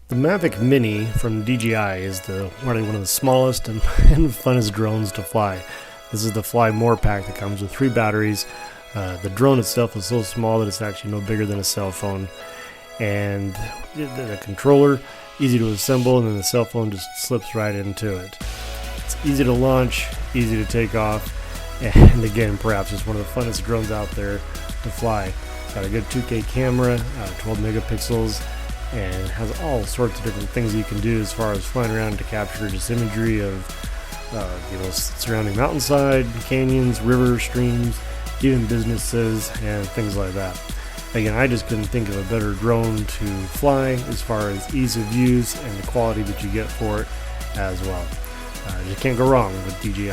The Mavic Mini from DJI is probably one of the smallest and funnest drones to fly. This is the Fly More pack that comes with 3 batteries. The drone itself is so small that it's actually no bigger than a cell phone. And the controller, easy to assemble, and then the cell phone just slips right into it. It's easy to launch, easy to take off, and again, perhaps it's one of the funnest drones out there to fly. Got a good 2K camera, 12 megapixels, and has all sorts of different things you can do as far as flying around to capture just imagery of surrounding mountainside, canyons, rivers, streams, even businesses and things like that. Again, I just couldn't think of a better drone to fly as far as ease of use and the quality that you get for it as well. You can't go wrong with DJI.